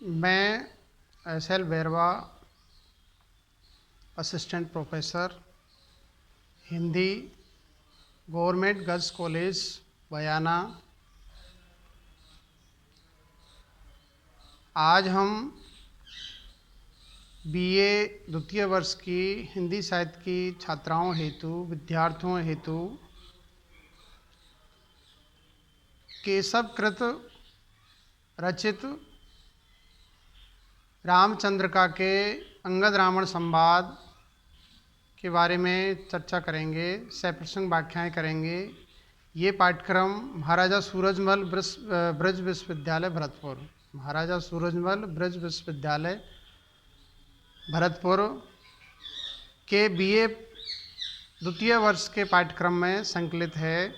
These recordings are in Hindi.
मैं SL Bairwa, assistant professor Hindi, government girls college Bayana. आज हम BA द्वितीय वर्ष की हिंदी साहित्य की छात्राओं हेतु, विद्यार्थियों हेतु केशवकृत रचित रामचंद्रिका के अंगद रावण संवाद के बारे में चर्चा करेंगे, सप्रसंग व्याख्याएं करेंगे। ये पाठ्यक्रम महाराजा सूरजमल ब्रज विश्वविद्यालय भरतपुर, महाराजा सूरजमल ब्रज विश्वविद्यालय भरतपुर के BA द्वितीय वर्ष के पाठ्यक्रम में संकलित है।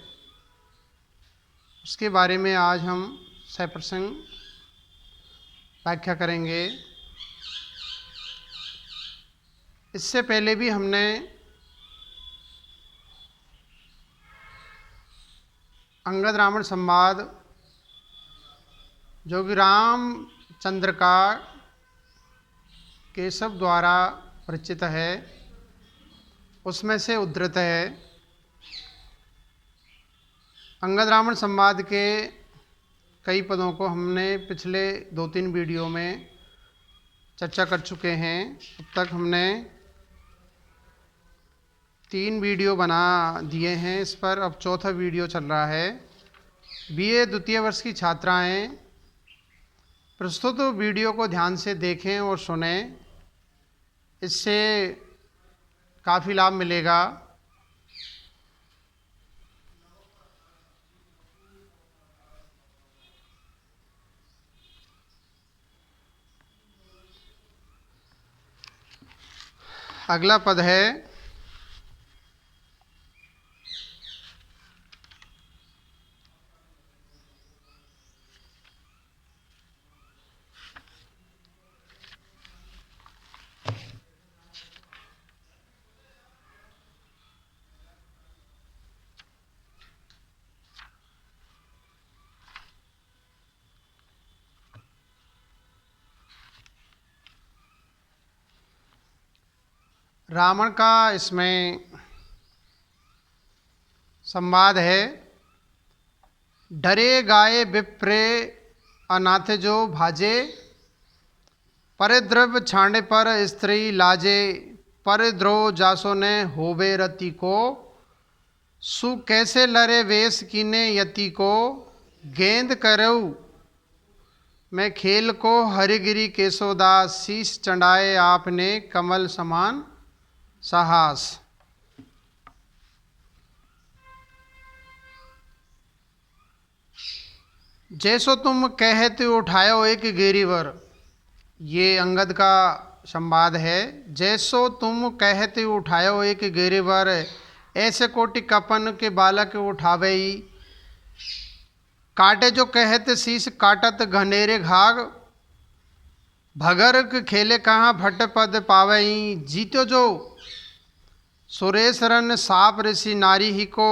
उसके बारे में आज हम सप्रसंग व्याख्या करेंगे। इससे पहले भी हमने अंगद रावण संवाद, जो कि रामचंद्रिका केशव द्वारा रचित है, उसमें से उद्धृत है। अंगद रावण संवाद के कई पदों को हमने पिछले 2-3 वीडियो में चर्चा कर चुके हैं। अब तक हमने 3 वीडियो बना दिए हैं इस पर, अब चौथा वीडियो चल रहा है। BA द्वितीय वर्ष की छात्राएं प्रस्तुत वीडियो को ध्यान से देखें और सुनें, इससे काफ़ी लाभ मिलेगा। अगला पद है रावण का। इसमें संवाद है। डरे गाए विप्रे अनाथ जो भाजे, परिद्रव्य छांडे पर स्त्री लाजे, परिद्रोह जासो ने होवे रति को, सु कैसे लरे वेश कीने यति को, गेंद करऊ मैं खेल को हरिगिरी केशोदास, शीश चढ़ाए आपने कमल समान साहस। जैसो तुम कहते उठायो एक गिरिवर, ये अंगद का संवाद है। जैसो तुम कहते उठायो एक गिरिवर, ऐसे कोटि कपन के बालक उठावे, काटे जो कहते शीश काटत घनेरे घाग, भगर खेले कहाँ भट्ट पद पावई, जीतो जो सुरेश रन साप ऋषि नारी ही को,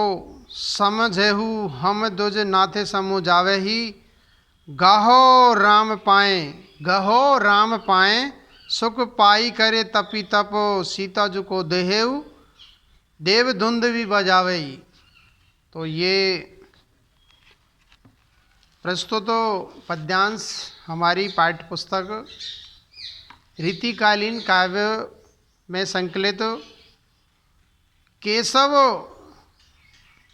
समझेहु हम दुज नाथे समु जावे ही, गाहो राम पाए, गहो राम पाए, सुख पाई करे तपी तप, सीता जु को देहेउ देव धुंध भी बजावे। तो ये प्रस्तुत पद्यांश हमारी पाठ्य पुस्तक रीतिकालीन काव्य में संकलित केशव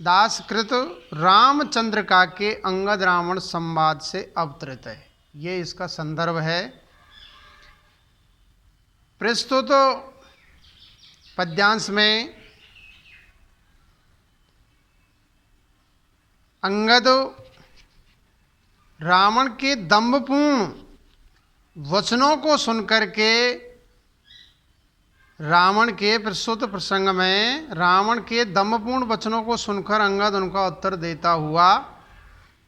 दास कृत रामचंद्रिका के अंगद रावण संवाद से अवतरित है। ये इसका संदर्भ है। प्रस्तुत पद्यांश में अंगद रावण के दंभपूर्ण वचनों को सुनकर के, रावण के प्रस्तुत प्रसंग में रावण के दंभपूर्ण वचनों को सुनकर अंगद उनका उत्तर देता हुआ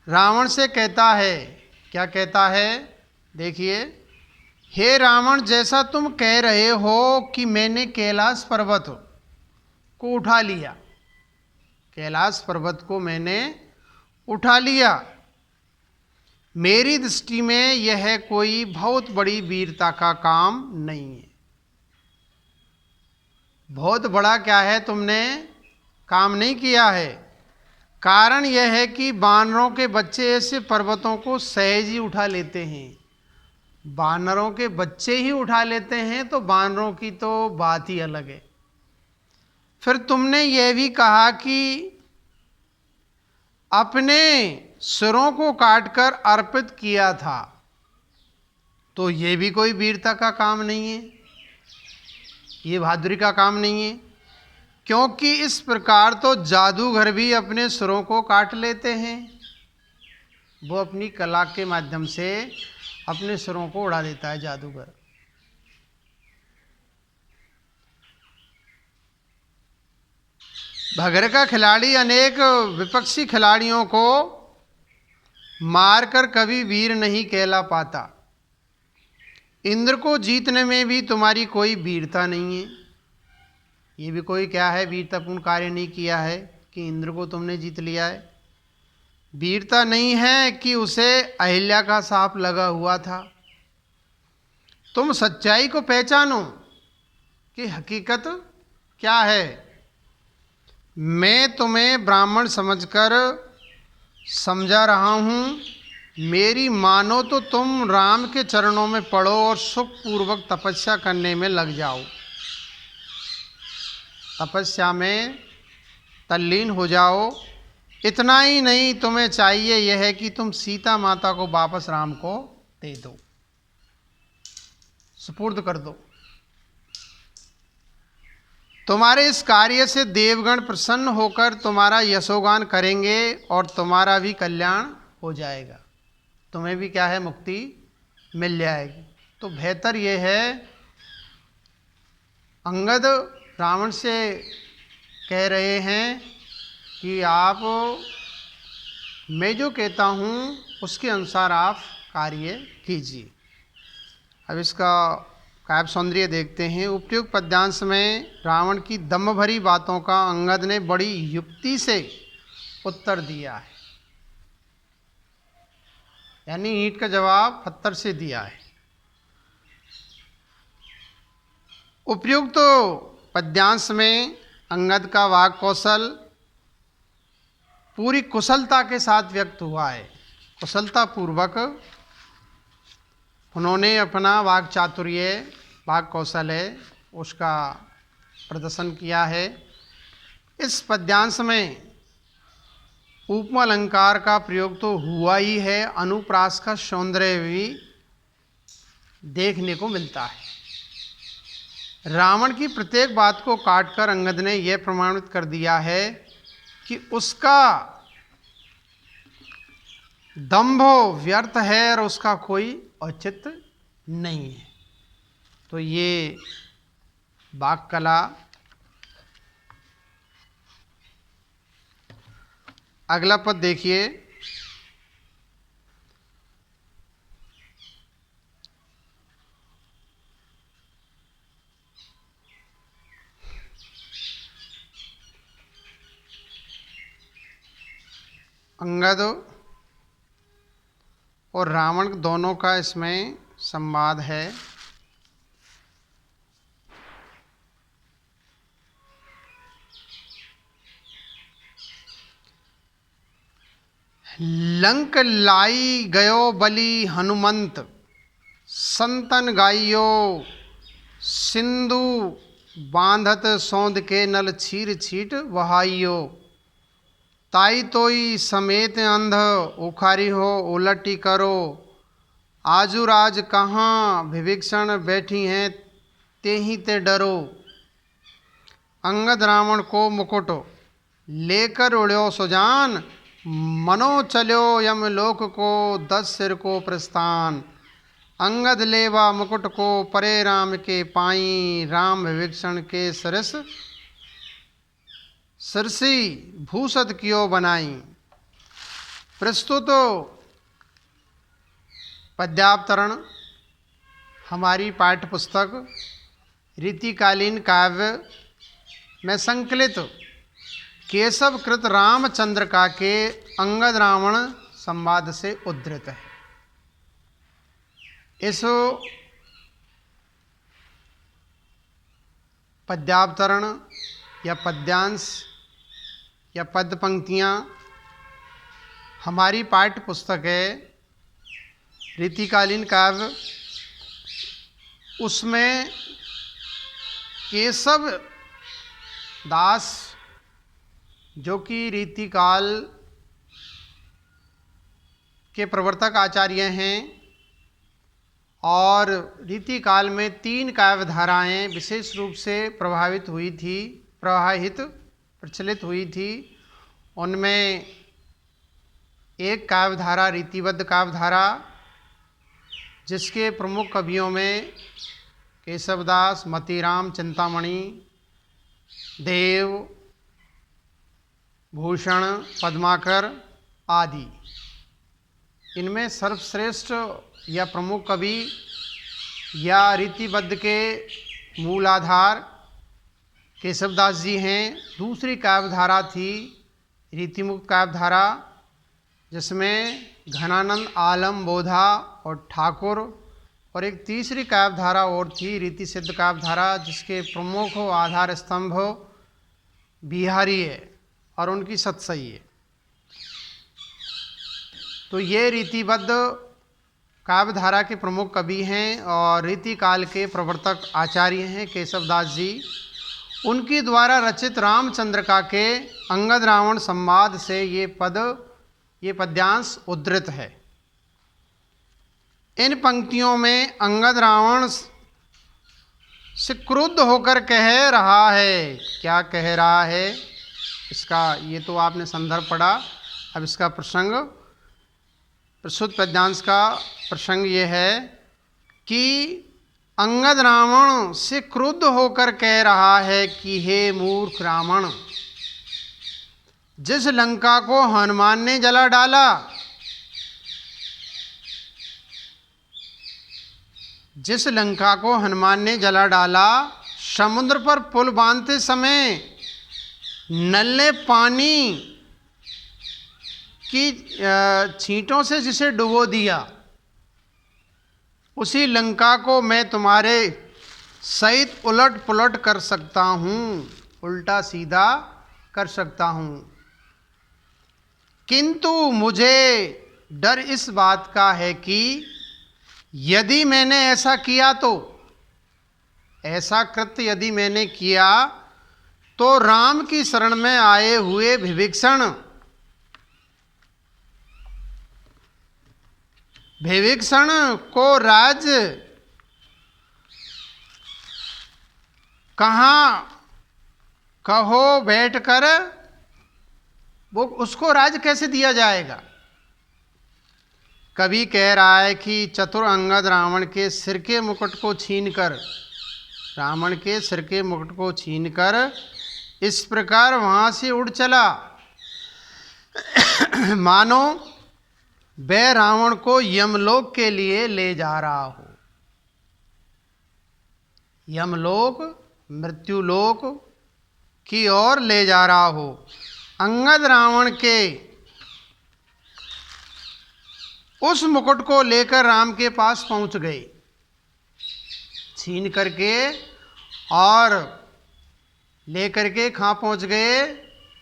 रावण से कहता है। क्या कहता है? देखिए, हे रावण, जैसा तुम कह रहे हो कि मैंने कैलाश पर्वत को उठा लिया, कैलाश पर्वत को मैंने उठा लिया, मेरी दृष्टि में यह कोई बहुत बड़ी वीरता का काम नहीं है। बहुत बड़ा क्या है, तुमने काम नहीं किया है। कारण यह है कि वानरों के बच्चे ऐसे पर्वतों को सहज ही उठा लेते हैं। वानरों के बच्चे ही उठा लेते हैं तो वानरों की तो बात ही अलग है। फिर तुमने यह भी कहा कि अपने सिरों को काटकर अर्पित किया था, तो यह भी कोई वीरता का काम नहीं है, ये बहादुरी का काम नहीं है। क्योंकि इस प्रकार तो जादूगर भी अपने सिरों को काट लेते हैं। वो अपनी कला के माध्यम से अपने सिरों को उड़ा देता है जादूगर। भगर का खिलाड़ी अनेक विपक्षी खिलाड़ियों को मारकर कभी वीर नहीं कहला पाता। इंद्र को जीतने में भी तुम्हारी कोई वीरता नहीं है। ये भी कोई क्या है, वीरतापूर्ण कार्य नहीं किया है कि इंद्र को तुमने जीत लिया है। वीरता नहीं है कि उसे अहिल्या का साप लगा हुआ था। तुम सच्चाई को पहचानो कि हकीकत क्या है। मैं तुम्हें ब्राह्मण समझकर समझा रहा हूँ। मेरी मानो तो तुम राम के चरणों में पड़ो और सुखपूर्वक तपस्या करने में लग जाओ। तपस्या में तल्लीन हो जाओ। इतना ही नहीं, तुम्हें चाहिए यह है कि तुम सीता माता को वापस राम को दे दो, सुपुर्द कर दो। तुम्हारे इस कार्य से देवगण प्रसन्न होकर तुम्हारा यशोगान करेंगे और तुम्हारा भी कल्याण हो जाएगा। तुम्हें भी क्या है, मुक्ति मिल जाएगी। तो बेहतर यह है, अंगद रावण से कह रहे हैं कि आप, मैं जो कहता हूँ उसके अनुसार आप कार्य कीजिए। अब इसका काव्य सौंदर्य देखते हैं। उपयुक्त पद्यांश में रावण की दम भरी बातों का अंगद ने बड़ी युक्ति से उत्तर दिया है, यानी ईंट का जवाब पत्थर से दिया है। उपयुक्त पद्यांश में अंगद का वाक् कौशल पूरी कुशलता के साथ व्यक्त हुआ है। कुशलता पूर्वक उन्होंने अपना वाक् चातुर्य, वाक् कौशल है, उसका प्रदर्शन किया है। इस पद्यांश में उपमा अलंकार का प्रयोग तो हुआ ही है, अनुप्रास का सौंदर्य भी देखने को मिलता है। रावण की प्रत्येक बात को काटकर अंगद ने यह प्रमाणित कर दिया है कि उसका दंभ व्यर्थ है और उसका कोई औचित्य नहीं है। तो ये वाक् कला। अगला पद देखिए। अंगद और रावण दोनों का इसमें संवाद है। लंक लाई गयो बलि हनुमंत, संतन गाइयो सिंधु बांधत सौंद के नल छीर छीट वहाइयो। ताई तोई समेत अंध उखारी हो उलटी करो, आजुराज कहाँ विभीषण बैठी हैं तेहि ते डरो। अंगद रावण को मुकुट लेकर उड़्यो सुजान, मनो चल्यो यमलोक को 10 सिर को प्रस्थान। अंगद लेवा मुकुट को परे राम के पाई, राम विभीषण के सरस सरसी भूषत कियो बनाई। प्रस्तुत पद्यावतरण हमारी पाठ्य पुस्तक रीतिकालीन काव्य में संकलित केशव कृत रामचंद्र का के अंगद रावण संवाद से उद्धृत है। इस पद्यावतरण या पद्यांश या पद पंक्तियाँ हमारी पाठ्य पुस्तक है रीतिकालीन काव्य, उसमें केशव दास जो कि रीतिकाल के प्रवर्तक आचार्य हैं और रीतिकाल में 3 काव्य धाराएँ विशेष रूप से प्रचलित हुई थी। उनमें एक काव्य धारा रीतिबद्ध काव्य धारा, जिसके प्रमुख कवियों में केशवदास, मतीराम, चिंतामणि, देव, भूषण, पद्माकर आदि। इनमें सर्वश्रेष्ठ या प्रमुख कवि या रीतिबद्ध के मूल आधार केशवदास जी हैं। दूसरी काव्य धारा थी रीतिमुक्त काव्य धारा, जिसमें घनानंद, आलम, बोधा और ठाकुर, और एक तीसरी काव्य धारा और थी रीति सिद्ध काव्य धारा, जिसके प्रमुख आधार स्तंभ बिहारी है और उनकी सतसई है। तो ये रीतिबद्ध काव्य धारा के प्रमुख कवि हैं और रीतिकाल के प्रवर्तक आचार्य हैं केशवदास जी। उनके द्वारा रचित रामचंद्रिका के अंगद रावण संवाद से ये पद्यांश उद्धृत है। इन पंक्तियों में अंगद रावण से क्रुद्ध होकर कह रहा है। क्या कह रहा है इसका, ये तो आपने संदर्भ पढ़ा। अब इसका प्रसंग, प्रस्तुत पद्यांश का प्रसंग ये है कि अंगद रावण से क्रुद्ध होकर कह रहा है कि हे मूर्ख रावण, जिस लंका को हनुमान ने जला डाला, जिस लंका को हनुमान ने जला डाला, समुद्र पर पुल बांधते समय नल्ले पानी की छींटों से जिसे डुबो दिया, उसी लंका को मैं तुम्हारे सहित उलट पुलट कर सकता हूँ, उल्टा सीधा कर सकता हूँ। किंतु मुझे डर इस बात का है कि यदि मैंने ऐसा किया तो, ऐसा कृत्य यदि मैंने किया तो राम की शरण में आए हुए विभीषण को राज्य कहाँ कहो बैठकर वो उसको राज कैसे दिया जाएगा। कवि कह रहा है कि चतुर अंगद रावण के सिर के मुकुट को छीनकर, रावण के सिर के मुकुट को छीनकर इस प्रकार वहाँ से उड़ चला, मानो वह रावण को यमलोक के लिए ले जा रहा हो। यमलोक, मृत्युलोक की ओर ले जा रहा हो। अंगद रावण के उस मुकुट को लेकर राम के पास पहुंच गए, छीन करके, और लेकर के कहाँ पहुंच गए,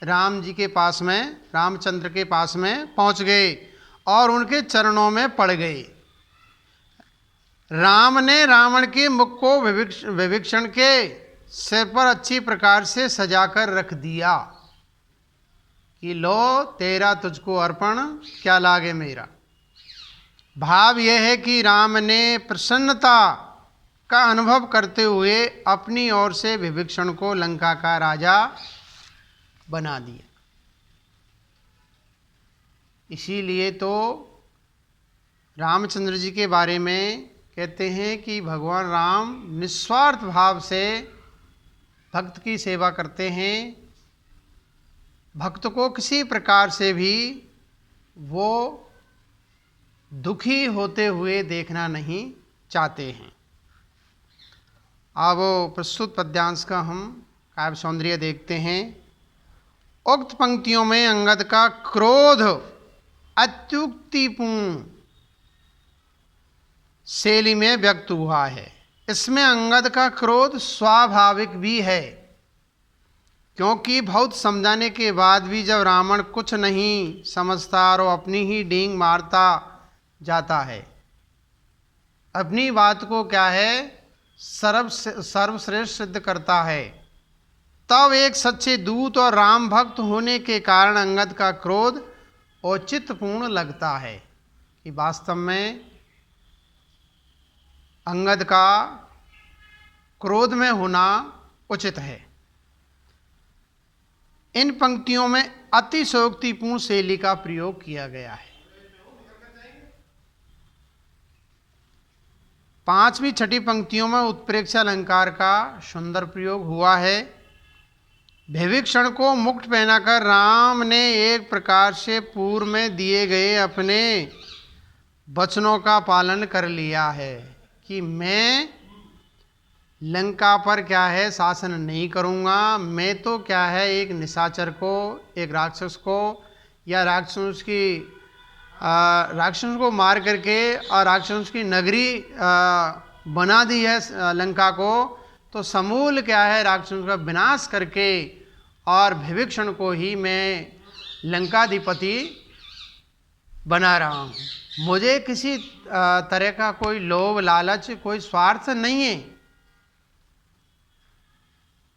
राम जी के पास में, रामचंद्र के पास में पहुंच गए और उनके चरणों में पड़ गए। राम ने रावण के मुख को विभीषण के सिर पर अच्छी प्रकार से सजाकर रख दिया कि लो तेरा तुझको अर्पण, क्या लागे मेरा। भाव यह है कि राम ने प्रसन्नता का अनुभव करते हुए अपनी ओर से विभीषण को लंका का राजा बना दिया। इसीलिए तो रामचंद्र जी के बारे में कहते हैं कि भगवान राम निस्वार्थ भाव से भक्त की सेवा करते हैं। भक्त को किसी प्रकार से भी वो दुखी होते हुए देखना नहीं चाहते हैं। अब प्रस्तुत पद्यांश का हम काव्य सौंदर्य देखते हैं। उक्त पंक्तियों में अंगद का क्रोध अत्युक्तिपूर्ण शैली में व्यक्त हुआ है। इसमें अंगद का क्रोध स्वाभाविक भी है, क्योंकि बहुत समझाने के बाद भी जब रावण कुछ नहीं समझता और अपनी ही डींग मारता जाता है, अपनी बात को क्या है सर्वश्रेष्ठ सिद्ध करता है, तब एक सच्चे दूत और राम भक्त होने के कारण अंगद का क्रोध औचित्यपूर्ण लगता है कि वास्तव में अंगद का क्रोध में होना उचित है। इन पंक्तियों में अतिशयोक्तिपूर्ण शैली का प्रयोग किया गया है। पांचवी छठी पंक्तियों में उत्प्रेक्षा अलंकार का सुंदर प्रयोग हुआ है। विभीषण को मुकुट पहनाकर राम ने एक प्रकार से पूर्व में दिए गए अपने वचनों का पालन कर लिया है कि मैं लंका पर क्या है शासन नहीं करूँगा, मैं तो क्या है एक निशाचर को, एक राक्षस को या राक्षस को मार करके और राक्षस की नगरी बना दी है लंका को, तो समूल क्या है राक्षसों का विनाश करके और विभीषण को ही मैं लंकाधिपति बना रहा हूँ। मुझे किसी तरह का कोई लोभ लालच कोई स्वार्थ नहीं है।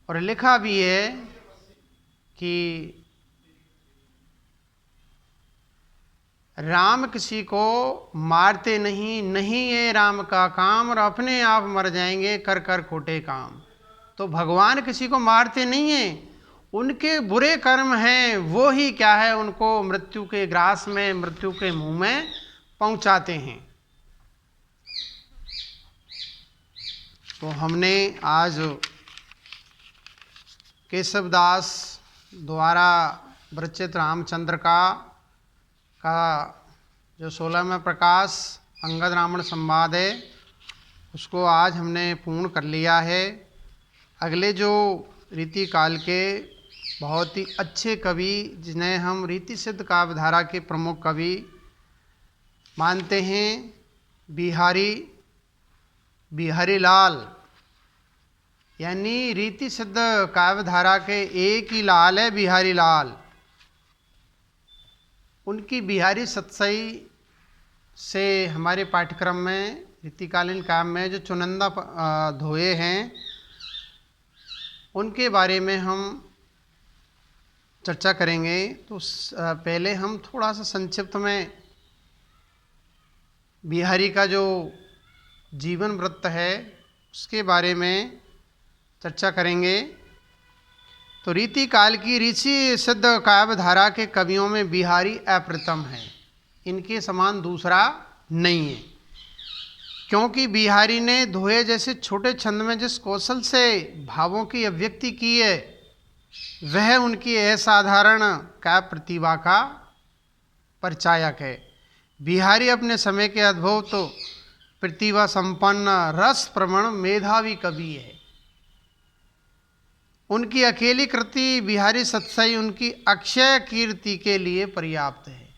और लिखा भी है कि राम किसी को मारते नहीं, नहीं है राम का काम और अपने आप मर जाएंगे कर कर खोटे काम। तो भगवान किसी को मारते नहीं हैं, उनके बुरे कर्म हैं वो ही क्या है उनको मृत्यु के ग्रास में, मृत्यु के मुंह में पहुंचाते हैं। तो हमने आज केशवदास द्वारा विरचित रामचंद्र का जो 16वां प्रकाश अंगद रावण संवाद है उसको आज हमने पूर्ण कर लिया है। अगले जो रीति काल के बहुत ही अच्छे कवि जिन्हें हम रीति सिद्ध काव्यधारा के प्रमुख कवि मानते हैं, बिहारी लाल, यानी रीति सिद्ध काव्यधारा के एक ही लाल है बिहारी लाल। उनकी बिहारी सतसई से हमारे पाठ्यक्रम में रीतिकालीन काव्य में जो चुनिंदा धोए हैं उनके बारे में हम चर्चा करेंगे। तो पहले हम थोड़ा सा संक्षिप्त में बिहारी का जो जीवन वृत्त है उसके बारे में चर्चा करेंगे। तो रीति काल की ऋषि सिद्ध काव्यधारा के कवियों में बिहारी अप्रतिम है, इनके समान दूसरा नहीं है, क्योंकि बिहारी ने धोए जैसे छोटे छंद में जिस कौशल से भावों की अभिव्यक्ति की है वह उनकी असाधारण काव्य प्रतिभा का परिचायक है। बिहारी अपने समय के अद्भुत प्रतिभा संपन्न रस प्रवण मेधावी कवि है। उनकी अकेली कृति बिहारी सतसई उनकी अक्षय कीर्ति के लिए पर्याप्त है।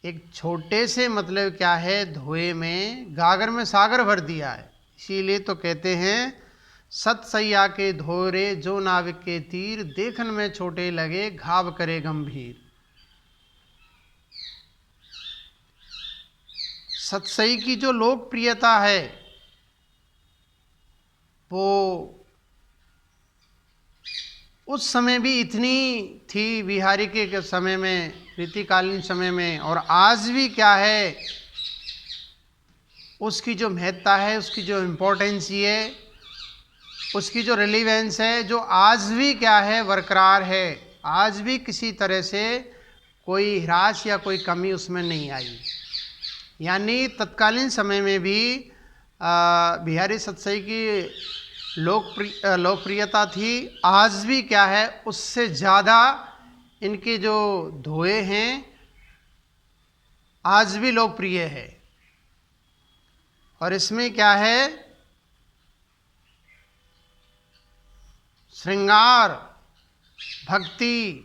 एक छोटे से मतलब क्या है, धोए में गागर में सागर भर दिया है, इसीलिए तो कहते हैं सतसैया के धोरे जो नाविक के तीर देखन में छोटे लगे घाव करे गंभीर। सतसई की जो लोकप्रियता है वो उस समय भी इतनी थी बिहारी के समय में, रीतिकालीन समय में, और आज भी क्या है उसकी जो महत्ता है, उसकी जो इम्पोर्टेंस है, उसकी जो रिलीवेंस है, जो आज भी क्या है बरकरार है। आज भी किसी तरह से कोई ह्रास या कोई कमी उसमें नहीं आई। यानी तत्कालीन समय में भी बिहारी सतसई की लोकप्रियता थी, आज भी क्या है उससे ज़्यादा इनके जो धोए हैं आज भी लोकप्रिय है। और इसमें क्या है श्रृंगार, भक्ति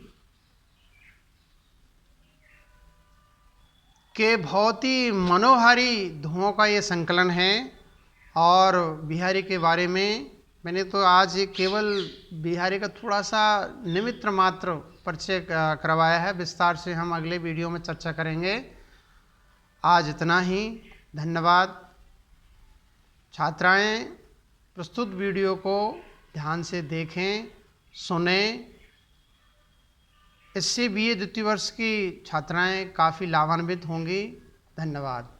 के बहुत ही मनोहारी धुओं का ये संकलन है। और बिहारी के बारे में मैंने तो आज केवल बिहारी का थोड़ा सा निमित्त मात्र परिचय करवाया है। विस्तार से हम अगले वीडियो में चर्चा करेंगे। आज इतना ही, धन्यवाद। छात्राएं प्रस्तुत वीडियो को ध्यान से देखें, सुनें। इससे बीए द्वितीय वर्ष की छात्राएं काफ़ी लाभान्वित होंगी। धन्यवाद।